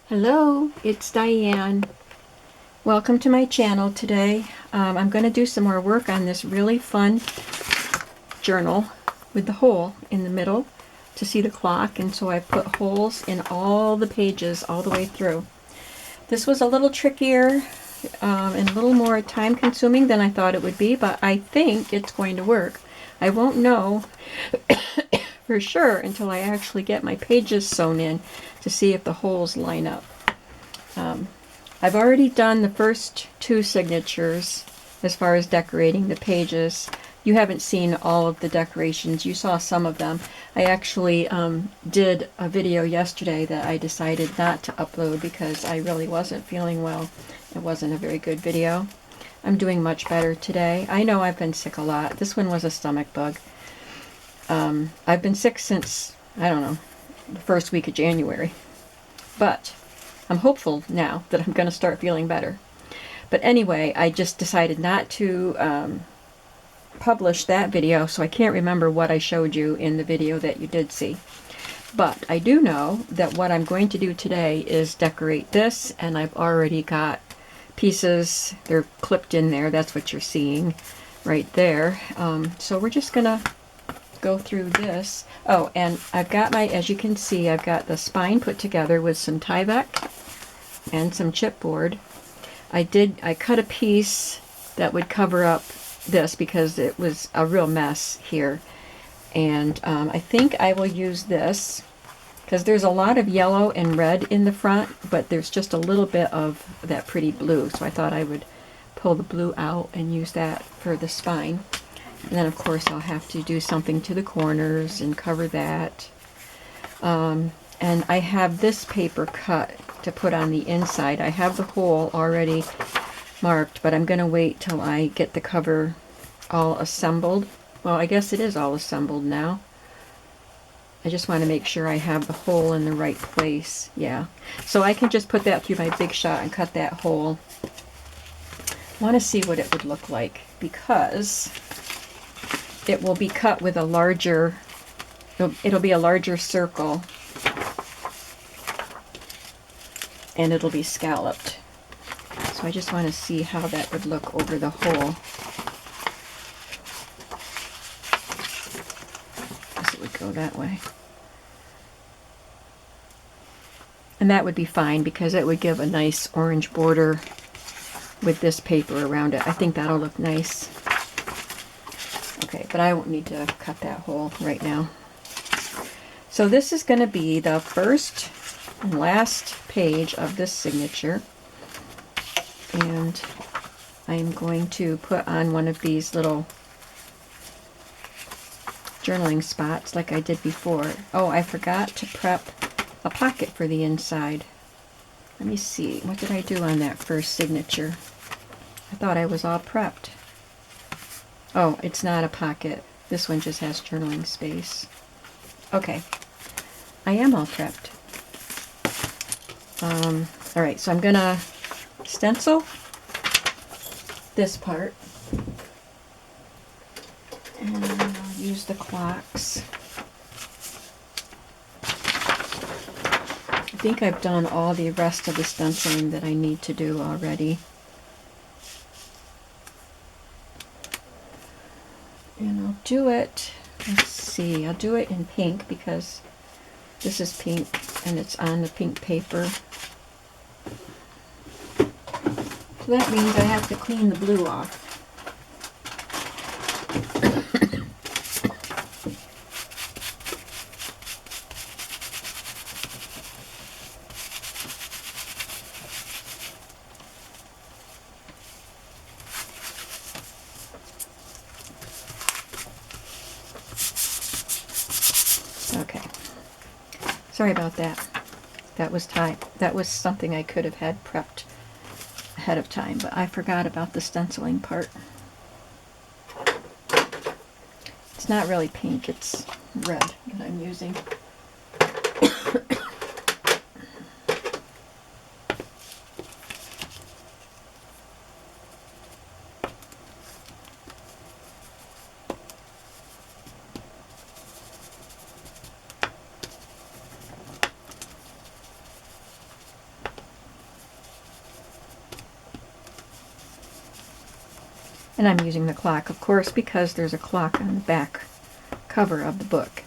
Hello, it's Diane. Welcome to my channel today. I'm going to do some more work on this really fun journal with the hole in the middle to see the clock, and so I put holes in all the pages all the way through. This was a little trickier and a little more time consuming than I thought it would be, but I think it's going to work. I won't know for sure until I actually get my pages sewn in to see if the holes line up. I've already done the first two signatures as far as decorating the pages. You haven't seen all of the decorations. You saw some of them. I actually did a video yesterday that I decided not to upload because I really wasn't feeling well. It wasn't a very good video. I'm doing much better today. I know I've been sick a lot. This one was a stomach bug. I've been sick since, I don't know, the first week of January. But I'm hopeful now that I'm going to start feeling better. But anyway, I just decided not to publish that video, so I can't remember what I showed you in the video that you did see. But I do know that what I'm going to do today is decorate this, and I've already got pieces. They're clipped in there. That's what you're seeing right there. So we're just going to go through this. Oh, and I've got my, as you can see, I've got the spine put together with some Tyvek and some chipboard. I cut a piece that would cover up this because it was a real mess here. And I think I will use this because there's a lot of yellow and red in the front, but there's just a little bit of that pretty blue. So I thought I would pull the blue out and use that for the spine. And then of course I'll have to do something to the corners and cover that. And I have this paper cut to put on the inside. I have the hole already marked, but I'm going to wait till I get the cover all assembled. Well, I guess it is all assembled now. I just want to make sure I have the hole in the right place. Yeah. So I can just put that through my Big Shot and cut that hole. I want to see what it would look like because it will be cut with a larger, it'll be a larger circle, and it'll be scalloped. So I just want to see how that would look over the hole. I guess it would go that way. And that would be fine because it would give a nice orange border with this paper around it. I think that'll look nice. Okay, but I won't need to cut that hole right now. So this is going to be the first and last page of this signature. And I'm going to put on one of these little journaling spots like I did before. Oh, I forgot to prep a pocket for the inside. Let me see. What did I do on that first signature? I thought I was all prepped. Oh, it's not a pocket. This one just has journaling space. Okay. I am all prepped. Alright, so I'm going to stencil this part. And I'll use the clocks. I think I've done all the rest of the stenciling that I need to do already. And I'll do it, let's see, I'll do it in pink because this is pink and it's on the pink paper. So that means I have to clean the blue off. Okay. Sorry about that. That was something I could have had prepped ahead of time, but I forgot about the stenciling part. It's not really pink, it's red that I'm using. And I'm using the clock, of course, because there's a clock on the back cover of the book.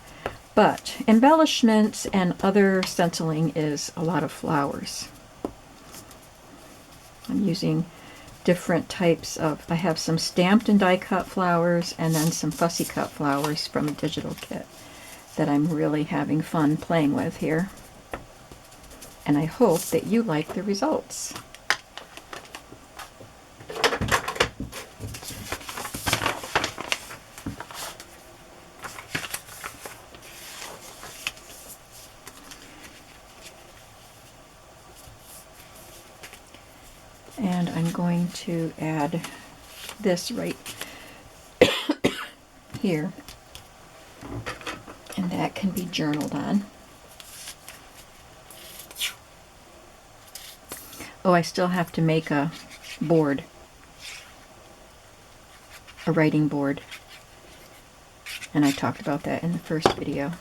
But embellishments and other stenciling is a lot of flowers. I'm using different types of, I have some stamped and die cut flowers and then some fussy cut flowers from a digital kit that I'm really having fun playing with here. And I hope that you like the results. And I'm going to add this right here, and that can be journaled on. Oh, I still have to make a board, a writing board, and I talked about that in the first video.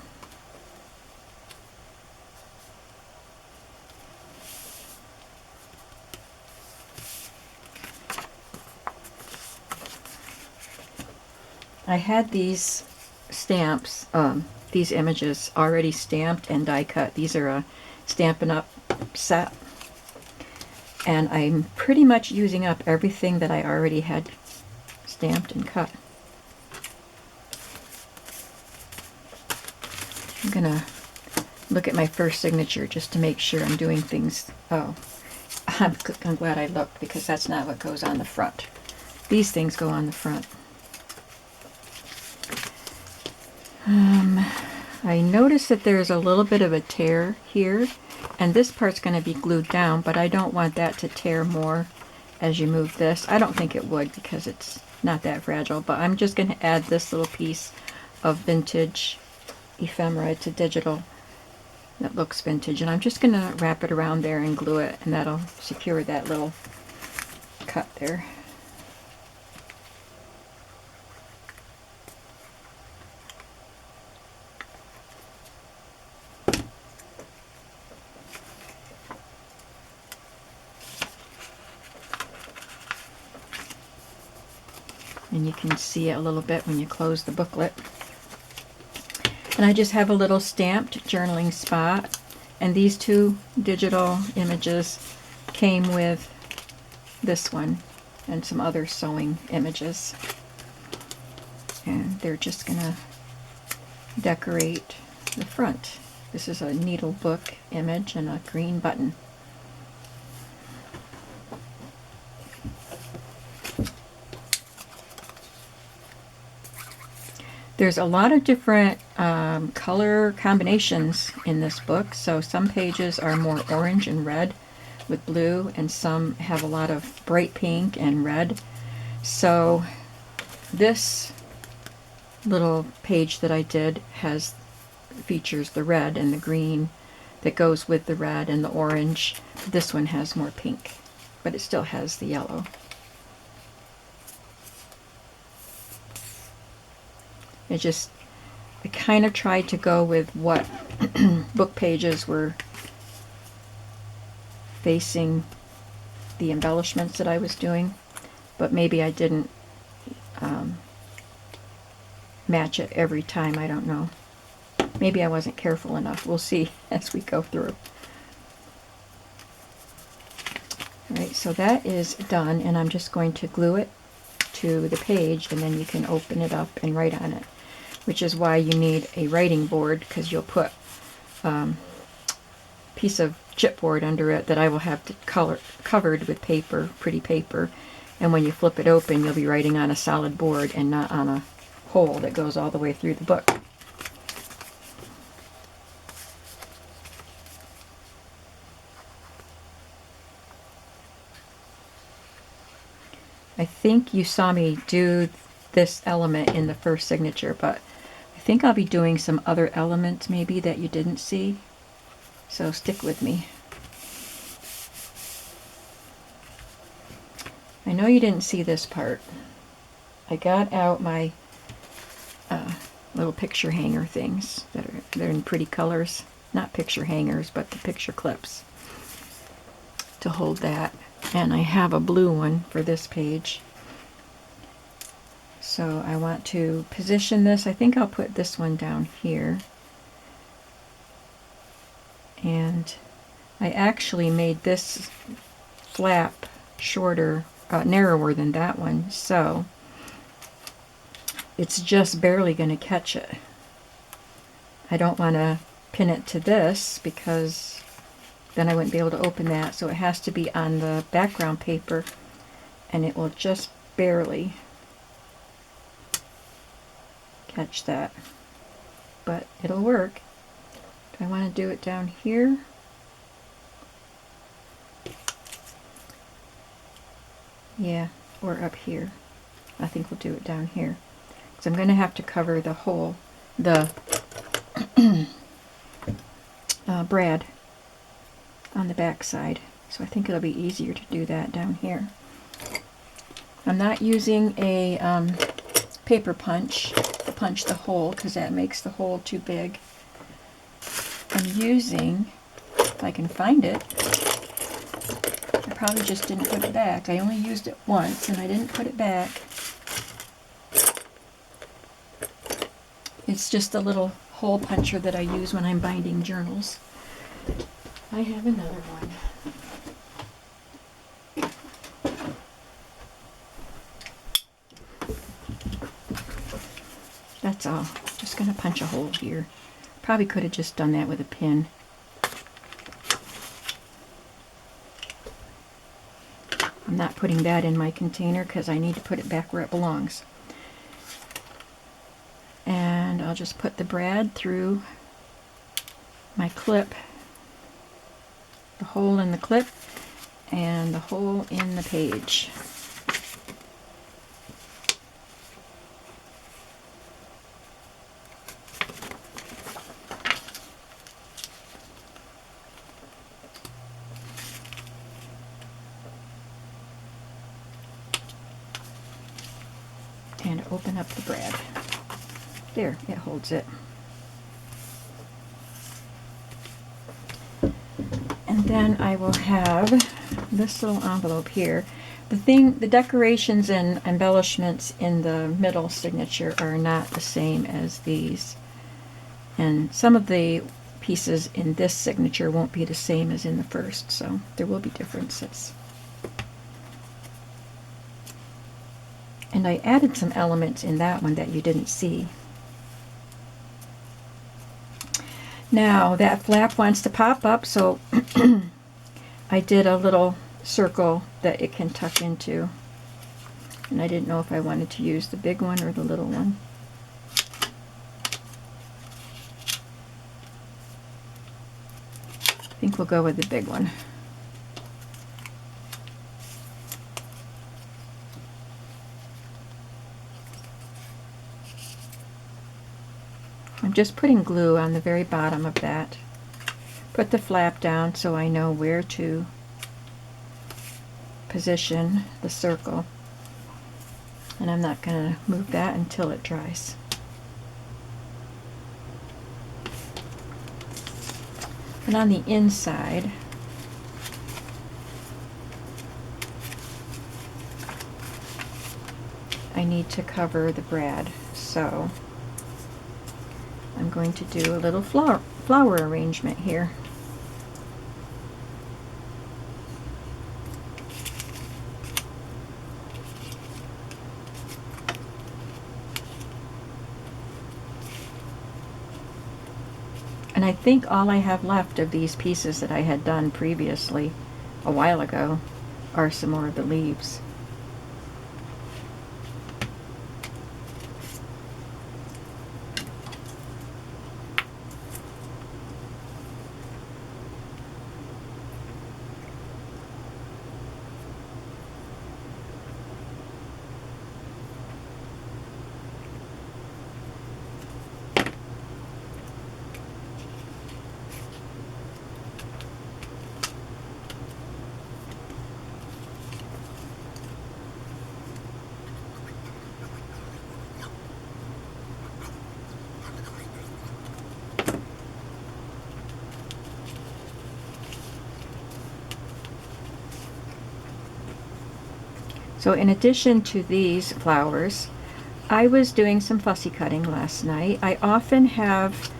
I had these stamps, these images already stamped and die cut. These are a Stampin' Up! Set. And I'm pretty much using up everything that I already had stamped and cut. I'm gonna look at my first signature just to make sure I'm doing things. Oh, I'm glad I looked, because that's not what goes on the front. These things go on the front. I noticed that there's a little bit of a tear here, and this part's going to be glued down, but I don't want that to tear more as you move this. I don't think it would, because it's not that fragile, but I'm just going to add this little piece of vintage ephemera to digital that looks vintage, and I'm just going to wrap it around there and glue it, and that'll secure that little cut there. And you can see it a little bit when you close the booklet. And I just have a little stamped journaling spot, and these two digital images came with this one and some other sewing images, and they're just gonna decorate the front. This is a needle book image and a green button. There's a lot of different color combinations in this book. So some pages are more orange and red with blue, and some have a lot of bright pink and red. So this little page that I did features the red and the green that goes with the red and the orange. This one has more pink, but it still has the yellow. I kind of tried to go with what book pages were facing the embellishments that I was doing, but maybe I didn't match it every time. I don't know. Maybe I wasn't careful enough. We'll see as we go through. Alright, so that is done, and I'm just going to glue it to the page, and then you can open it up and write on it, which is why you need a writing board, because you'll put a piece of chipboard under it that I will have to covered with paper, pretty paper, and when you flip it open you'll be writing on a solid board and not on a hole that goes all the way through the book. I think you saw me do this element in the first signature, but I think I'll be doing some other elements maybe that you didn't see, so stick with me. I know you didn't see this part. I got out my little picture hanger things they're in pretty colors, not picture hangers, but the picture clips to hold that. And I have a blue one for this page. So I want to position this. I think I'll put this one down here. And I actually made this flap shorter, narrower than that one, so it's just barely going to catch it. I don't want to pin it to this because then I wouldn't be able to open that, so it has to be on the background paper, and it will just barely catch that, but it'll work. Do I want to do it down here? Yeah, or up here. I think we'll do it down here, because I'm going to have to cover the whole, the brad on the back side, so I think it'll be easier to do that down here. I'm not using a paper punch to punch the hole, because that makes the hole too big. I'm using, if I can find it, I probably just didn't put it back. I only used it once and I didn't put it back. It's just a little hole puncher that I use when I'm binding journals. I have another one. That's all. Just going to punch a hole here. Probably could have just done that with a pin. I'm not putting that in my container because I need to put it back where it belongs. And I'll just put the brad through my clip, the hole in the clip, and the hole in the page. And open up the brad. There, it holds it. And then I will have this little envelope here. The decorations and embellishments in the middle signature are not the same as these. And some of the pieces in this signature won't be the same as in the first, so there will be differences. And I added some elements in that one that you didn't see. Now that flap wants to pop up, so I did a little circle that it can tuck into. And I didn't know if I wanted to use the big one or the little one. I think we'll go with the big one. I'm just putting glue on the very bottom of that. Put the flap down so I know where to position the circle. And I'm not going to move that until it dries. And on the inside, I need to cover the brad, so I'm going to do a little flower arrangement here. And I think all I have left of these pieces that I had done previously a while ago are some more of the leaves. So in addition to these flowers, I was doing some fussy cutting last night. I often have,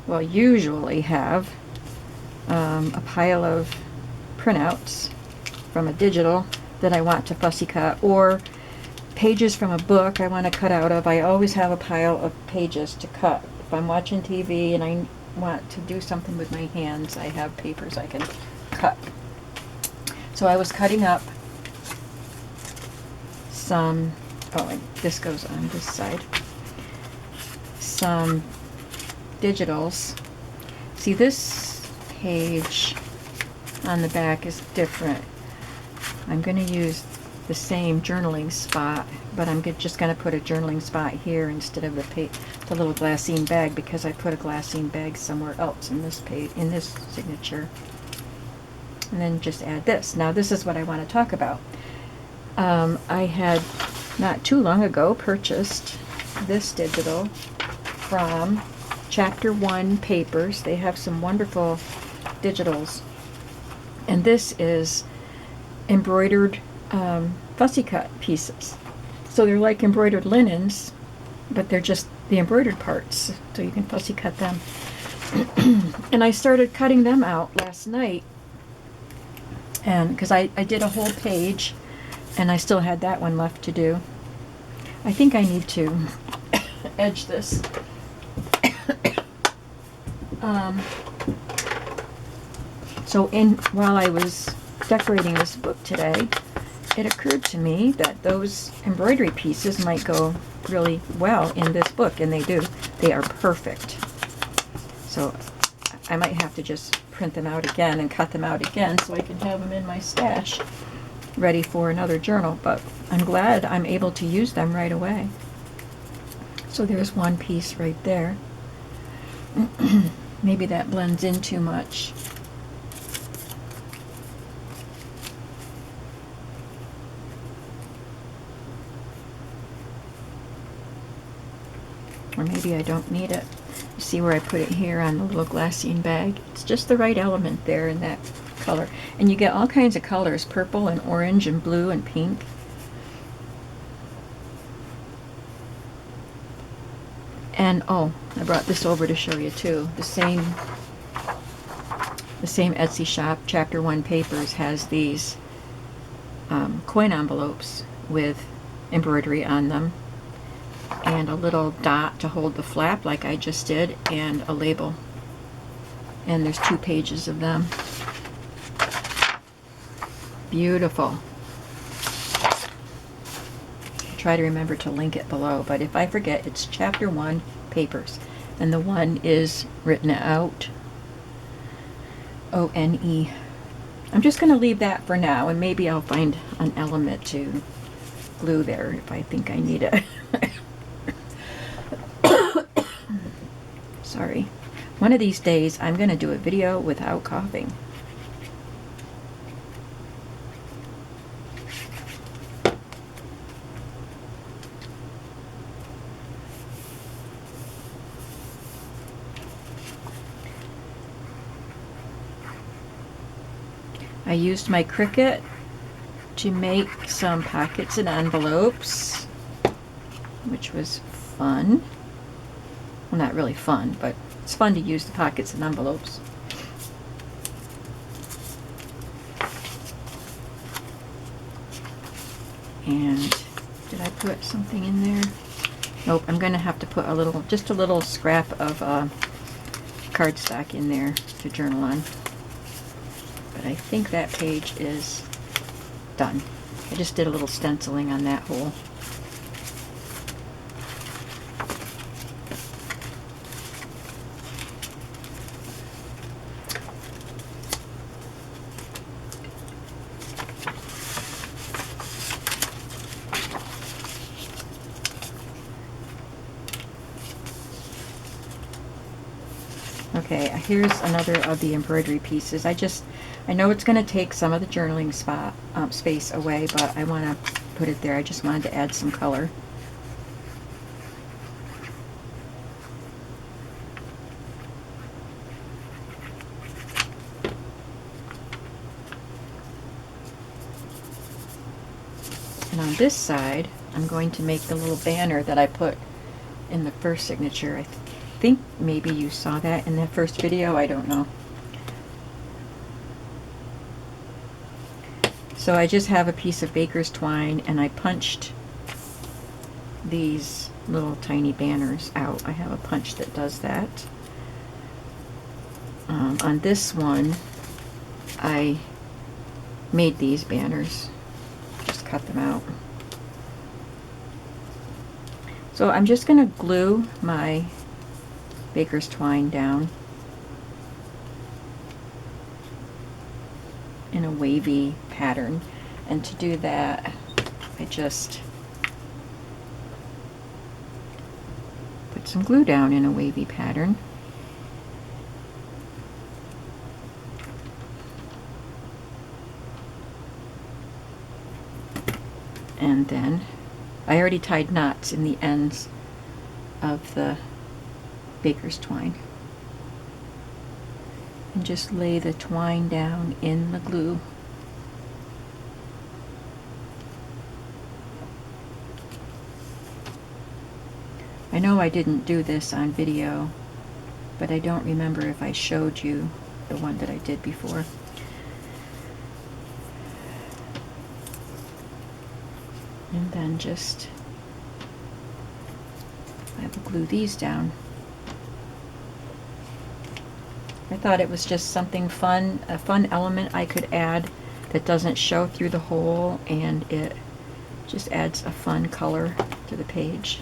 well, usually have, a pile of printouts from a digital that I want to fussy cut, or pages from a book I want to cut out of. I always have a pile of pages to cut. If I'm watching TV and I want to do something with my hands, I have papers I can cut. So I was cutting up some, oh, and this goes on this side, some digitals. See, this page on the back is different. I'm going to use the same journaling spot, but I'm just going to put a journaling spot here instead of the little glassine bag, because I put a glassine bag somewhere else in this page, in this signature. And then just add this. Now this is what I want to talk about. I had not too long ago purchased this digital from Chapter 1 Papers. They have some wonderful digitals, and this is embroidered fussy cut pieces. So they're like embroidered linens, but they're just the embroidered parts, so you can fussy cut them. And I started cutting them out last night, and because I did a whole page and I still had that one left to do. I think I need to edge this. So while I was decorating this book today, it occurred to me that those embroidery pieces might go really well in this book, and they do. They are perfect. So I might have to just print them out again and cut them out again so I can have them in my stash ready for another journal, but I'm glad I'm able to use them right away. So there's one piece right there. Maybe that blends in too much. Or maybe I don't need it. You see where I put it here on the little glassine bag? It's just the right element there in that color. And you get all kinds of colors, purple and orange and blue and pink. And oh, I brought this over to show you too. The same Etsy shop, Chapter 1 Papers, has these coin envelopes with embroidery on them, and a little dot to hold the flap like I just did, and a label. And there's 2 pages of them. Beautiful. I'll try to remember to link it below, but if I forget, it's Chapter 1 Papers, and the 1 is written out O-N-E. I'm just going to leave that for now, and maybe I'll find an element to glue there if I think I need it. Sorry. One of these days I'm going to do a video without coughing. I used my Cricut to make some pockets and envelopes, which was fun. Well, not really fun, but it's fun to use the pockets and envelopes. And did I put something in there? Nope, I'm going to have to put a little, just a little scrap of cardstock in there to journal on. But I think that page is done. I just did a little stenciling on that hole. Okay, here's another of the embroidery pieces. I know it's going to take some of the journaling space away, but I want to put it there. I just wanted to add some color. And on this side, I'm going to make the little banner that I put in the first signature. I think maybe you saw that in the first video, I don't know. So I just have a piece of baker's twine and I punched these little tiny banners out. I have a punch that does that. On this one, I made these banners, just cut them out. So I'm just going to glue my baker's twine down in a wavy pattern, and to do that I just put some glue down in a wavy pattern. And then I already tied knots in the ends of the baker's twine. And just lay the twine down in the glue. I know I didn't do this on video, but I don't remember if I showed you the one that I did before. And then just, I will glue these down. I thought it was just something fun, a fun element I could add that doesn't show through the hole, and it just adds a fun color to the page.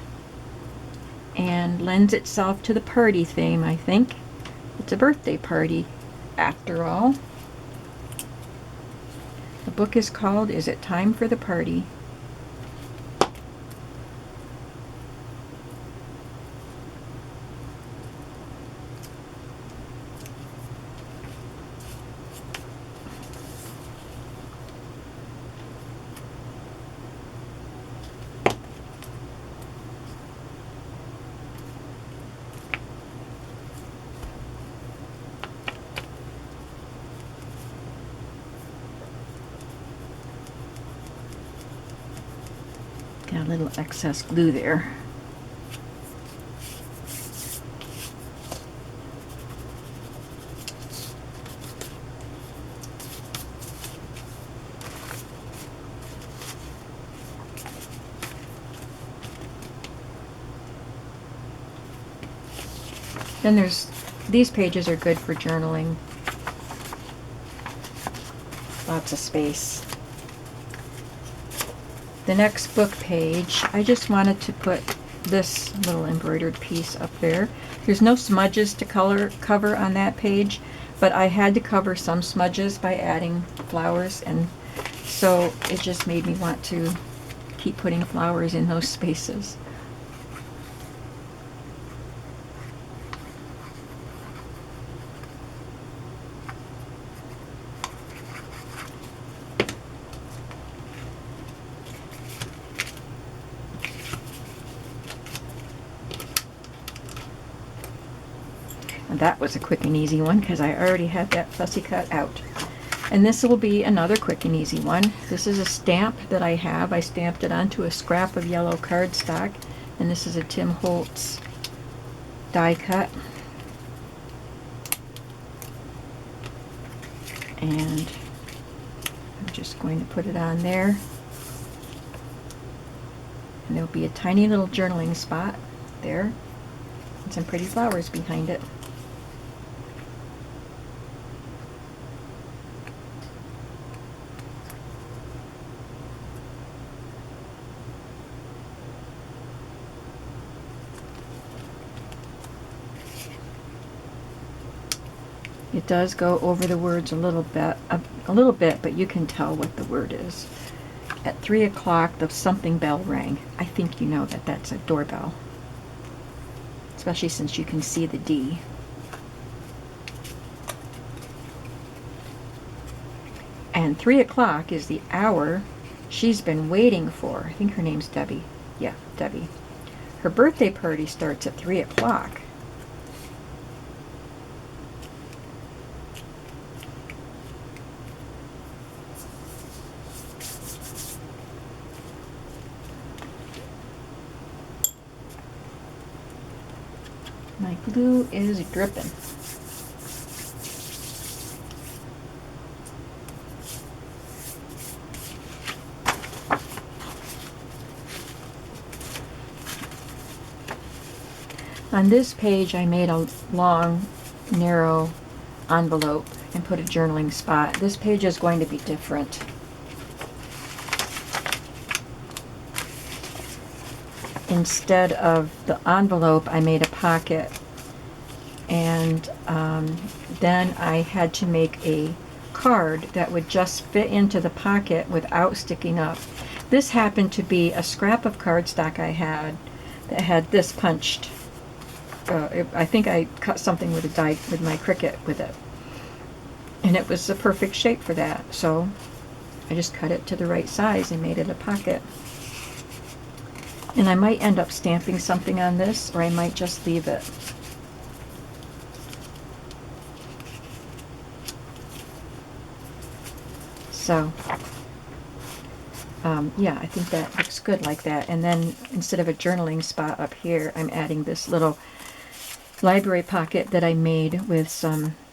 And lends itself to the party theme, I think. It's a birthday party, after all. The book is called, Is It Time for the Party? Got a little excess glue there. Then these pages are good for journaling. Lots of space. The next book page, I just wanted to put this little embroidered piece up there. There's no smudges to cover on that page, but I had to cover some smudges by adding flowers, and so it just made me want to keep putting flowers in those spaces. That was a quick and easy one because I already had that fussy cut out. And this will be another quick and easy one. This is a stamp that I have. I stamped it onto a scrap of yellow cardstock, and this is a Tim Holtz die cut. And I'm just going to put it on there. And there'll be a tiny little journaling spot there and some pretty flowers behind it. It does go over the words a little bit, but you can tell what the word is. At 3 o'clock, the something bell rang. I think you know that that's a doorbell, especially since you can see the D. And 3 o'clock is the hour she's been waiting for. I think her name's Debbie. Yeah, Debbie. Her birthday party starts at 3 o'clock. My glue is dripping. On this page, I made a long, narrow envelope and put a journaling spot. This page is going to be different. Instead of the envelope, I made a pocket, and then I had to make a card that would just fit into the pocket without sticking up. This happened to be a scrap of cardstock I had that had this punched. I think I cut something with my Cricut with it, and it was the perfect shape for that. So I just cut it to the right size and made it a pocket. And I might end up stamping something on this, or I might just leave it. So, yeah, I think that looks good like that. And then instead of a journaling spot up here, I'm adding this little library pocket that I made with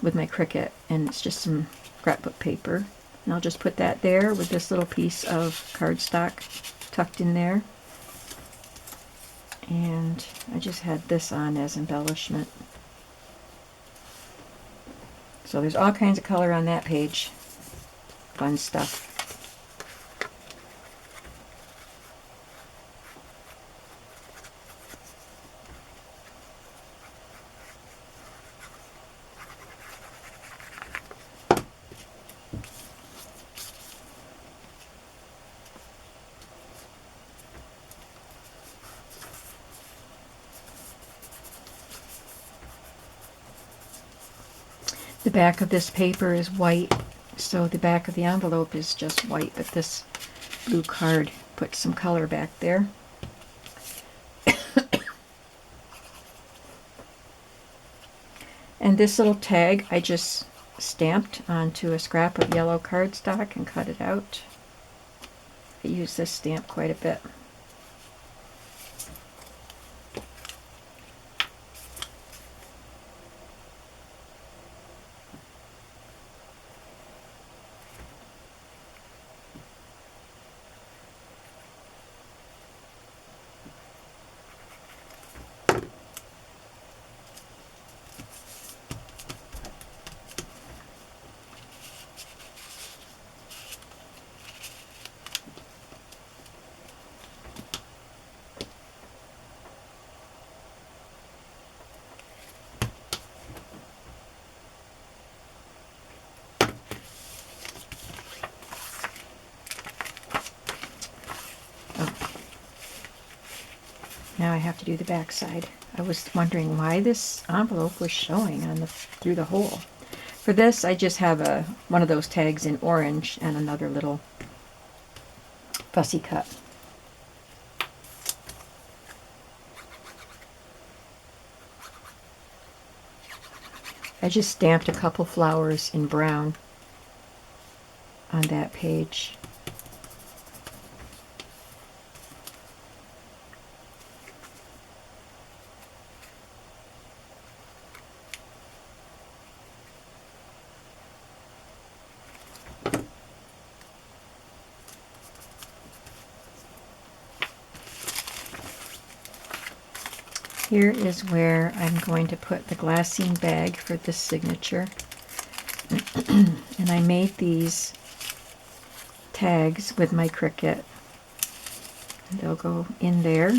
my Cricut, and it's just some scrapbook paper. And I'll just put that there with this little piece of cardstock tucked in there. And I just had this on as embellishment. So there's all kinds of color on that page. Fun stuff. The back of this paper is white, so the back of the envelope is just white, but this blue card puts some color back there. And this little tag I just stamped onto a scrap of yellow cardstock and cut it out. I use this stamp quite a bit. Now I have to do the back side. I was wondering why this envelope was showing on through the hole. For this, I just have one of those tags in orange and another little fussy cut. I just stamped a couple flowers in brown on that page. Here is where I'm going to put the glassine bag for this signature. And I made these tags with my Cricut. They'll go in there.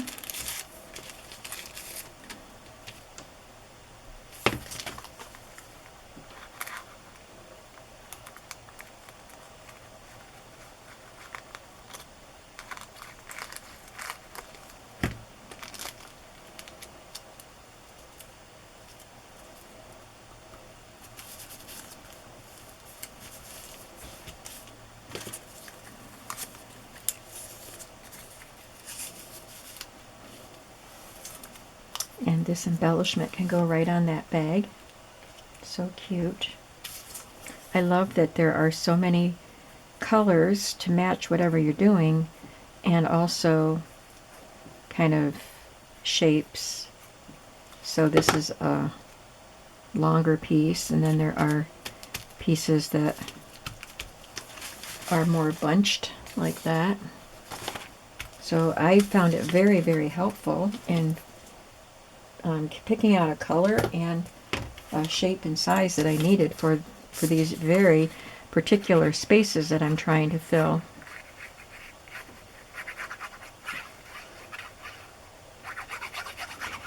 And this embellishment can go right on that bag. So cute. I love that there are so many colors to match whatever you're doing, and also kind of shapes. So this is a longer piece, and then there are pieces that are more bunched like that. So I found it very, very helpful in picking out a color and a shape and size that I needed for these very particular spaces that I'm trying to fill.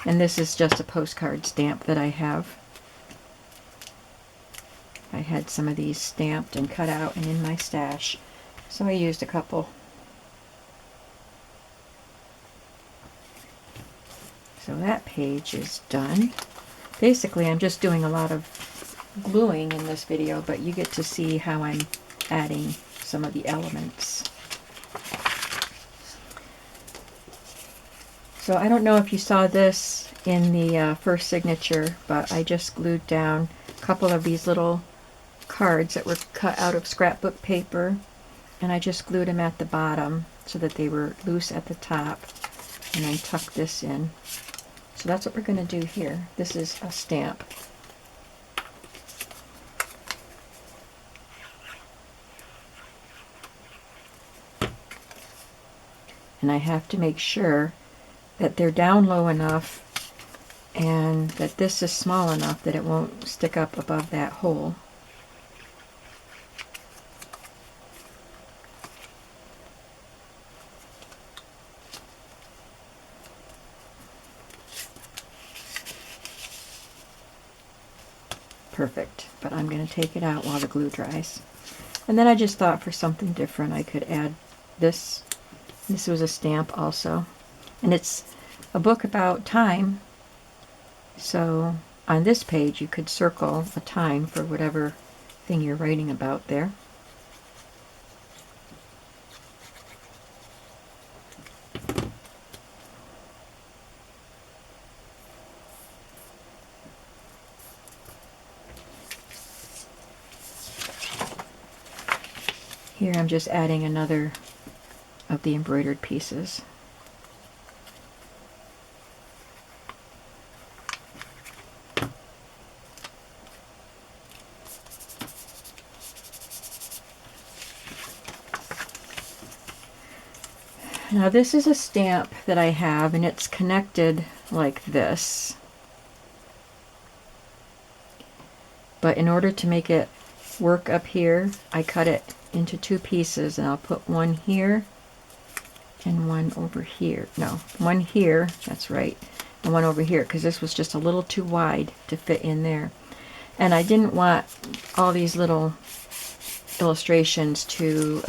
And this is just a postcard stamp that I have. I had some of these stamped and cut out and in my stash, so I used a couple. So that page is done. Basically, I'm just doing a lot of gluing in this video, but you get to see how I'm adding some of the elements. So I don't know if you saw this in the first signature, but I just glued down a couple of these little cards that were cut out of scrapbook paper, and I just glued them at the bottom so that they were loose at the top, and then tuck this in. So that's what we're going to do here. This is a stamp. And I have to make sure that they're down low enough and that this is small enough that it won't stick up above that hole. Perfect, but I'm going to take it out while the glue dries. And then I just thought for something different I could add this. This was a stamp also. And it's a book about time. So on this page you could circle a time for whatever thing you're writing about there. Here I'm just adding another of the embroidered pieces. Now this is a stamp that I have, and it's connected like this. But in order to make it work up here, I cut it into two pieces, and I'll put one here and one over here. No, one here, that's right, and one over here, because this was just a little too wide to fit in there. And I didn't want all these little illustrations to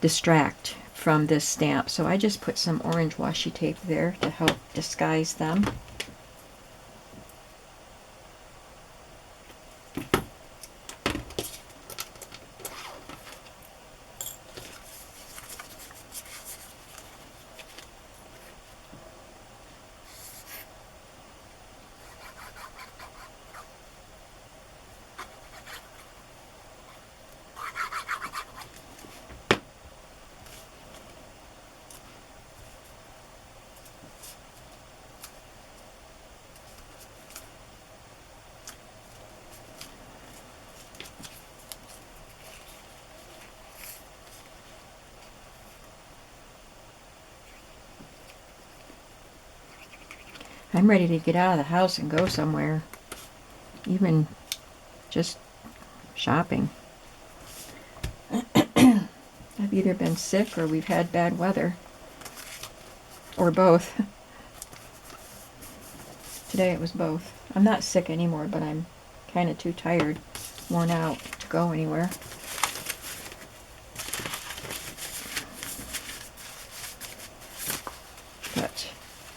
distract from this stamp, so I just put some orange washi tape there to help disguise them. I'm ready to get out of the house and go somewhere, even just shopping. I've either been sick or we've had bad weather, or both. Today it was both. I'm not sick anymore, but I'm kind of too tired, worn out to go anywhere. But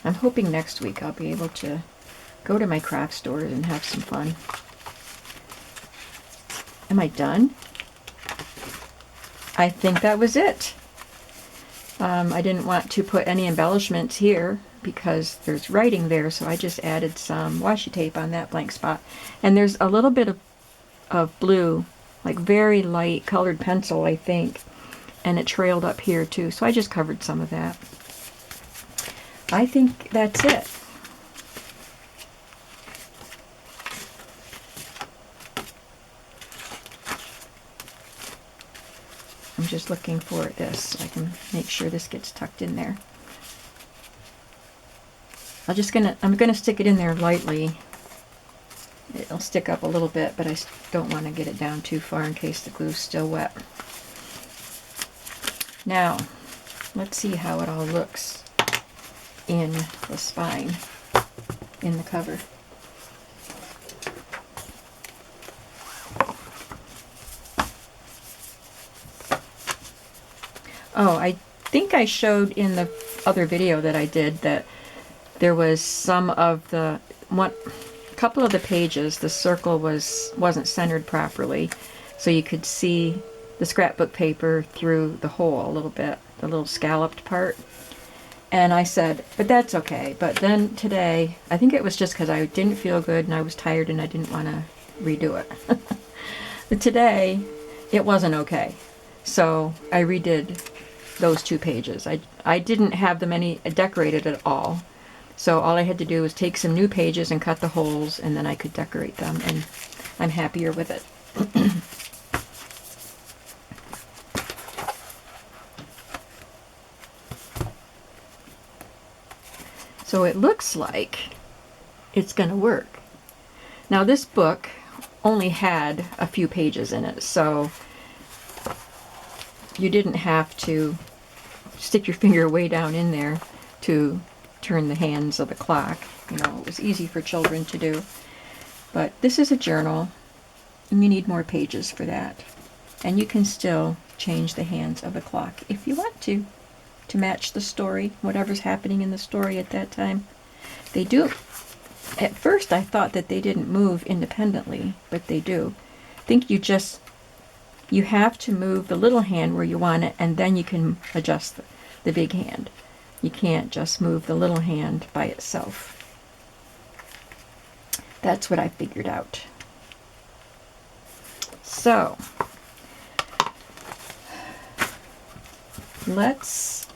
I'm hoping next week I'll be able to go to my craft stores and have some fun. Am I done? I think that was it. I didn't want to put any embellishments here because there's writing there, so I just added some washi tape on that blank spot. And there's a little bit of blue, like very light colored pencil, I think, and it trailed up here too, so I just covered some of that. I think that's it. I'm just looking for this so I can make sure this gets tucked in there. I'm gonna stick it in there lightly. It'll stick up a little bit, but I don't want to get it down too far in case the glue's still wet. Now, let's see how it all looks in the spine, in the cover. Oh, I think I showed in the other video that I did that there was some of the couple of the pages, the circle wasn't centered properly, so you could see the scrapbook paper through the hole a little bit, the little scalloped part. And I said, but that's okay. But then today, I think it was just because I didn't feel good and I was tired and I didn't want to redo it. But today, it wasn't okay. So I redid those 2 pages. I didn't have them any decorated at all. So all I had to do was take some new pages and cut the holes, and then I could decorate them, and I'm happier with it. So it looks like it's going to work. Now this book only had a few pages in it, so you didn't have to stick your finger way down in there to turn the hands of the clock. You know, it was easy for children to do. But this is a journal, and you need more pages for that. And you can still change the hands of the clock if you want to match the story, whatever's happening in the story at that time. They do. At first I thought that they didn't move independently, but they do. I think you have to move the little hand where you want it, and then you can adjust the big hand. You can't just move the little hand by itself. That's what I figured out. So, let's...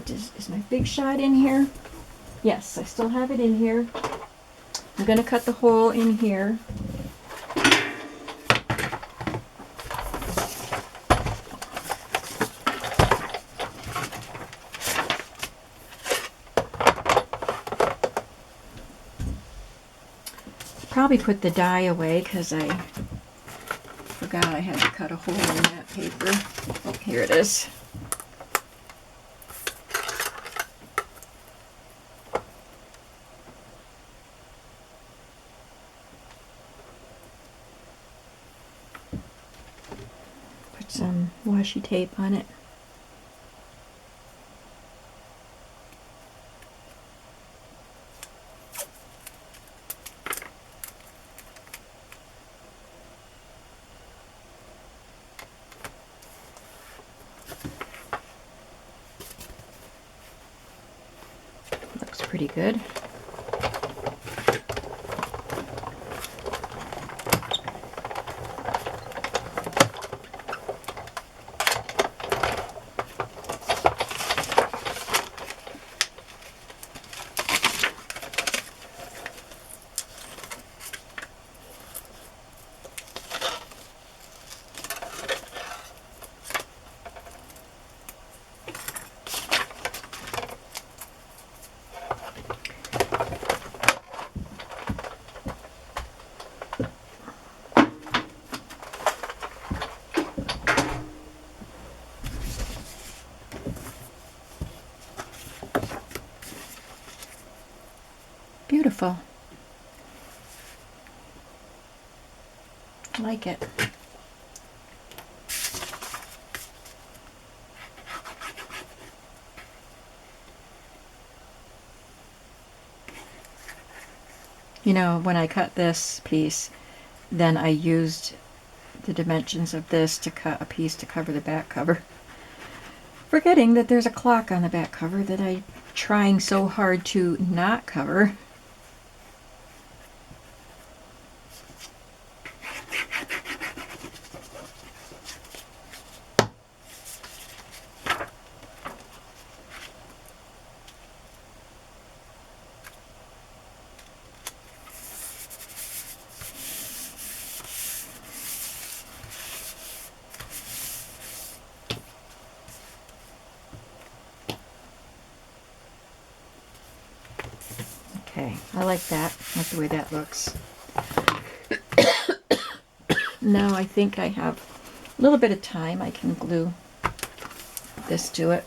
is my big shot in here? Yes, I still have it in here. I'm going to cut the hole in here. Probably put the die away because I forgot I had to cut a hole in that paper. Oh, here it is. Put some washi tape on it. Looks pretty good. Beautiful. I like it. You know, when I cut this piece, then I used the dimensions of this to cut a piece to cover the back cover. Forgetting that there's a clock on the back cover that I'm trying so hard to not cover. Okay, I like that. I like the way that looks. Now I think I have a little bit of time. I can glue this to it.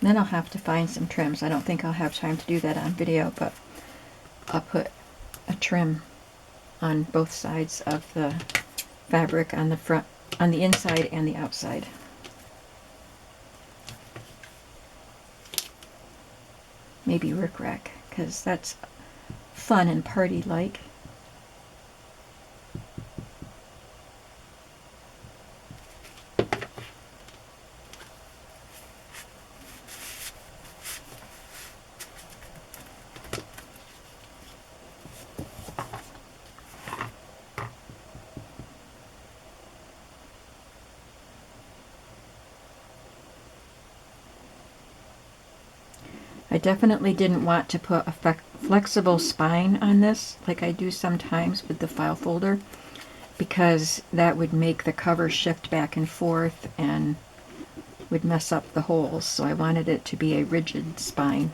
Then I'll have to find some trims. I don't think I'll have time to do that on video, but I'll put a trim on both sides of the fabric, on the front, on the inside and the outside. Maybe rickrack, because that's fun and party-like. I definitely didn't want to put a flexible spine on this like I do sometimes with the file folder, because that would make the cover shift back and forth and would mess up the holes. So I wanted it to be a rigid spine.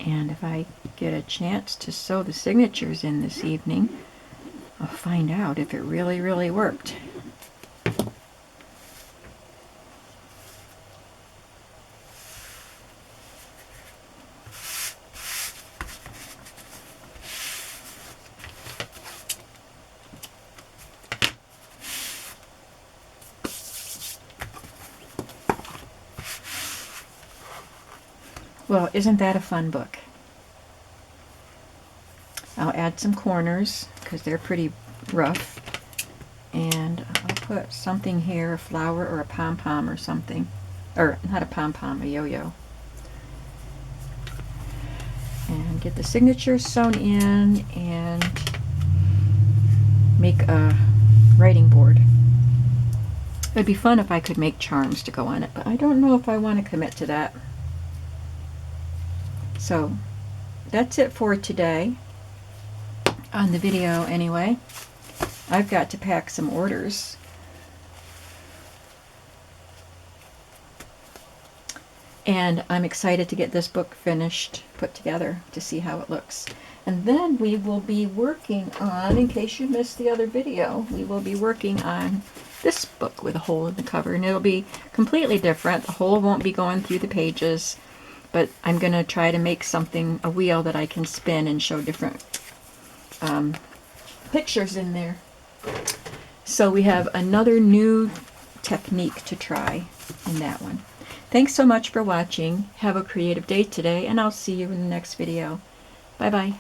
And if I get a chance to sew the signatures in this evening, I'll find out if it really, really worked. Well, isn't that a fun book? I'll add some corners because they're pretty rough, and I'll put something here, a flower or a pom-pom or something, or not a pom-pom, a yo-yo, and get the signatures sewn in and make a writing board. It'd be fun if I could make charms to go on it, but I don't know if I want to commit to that. So that's it for today on the video anyway. I've got to pack some orders. And I'm excited to get this book finished, put together, to see how it looks. And then we will be working on, in case you missed the other video, we will be working on this book with a hole in the cover. And it'll be completely different. The hole won't be going through the pages, but I'm going to try to make something, a wheel that I can spin and show different pictures in there. So we have another new technique to try in that one. Thanks so much for watching. Have a creative day today, and I'll see you in the next video. Bye-bye.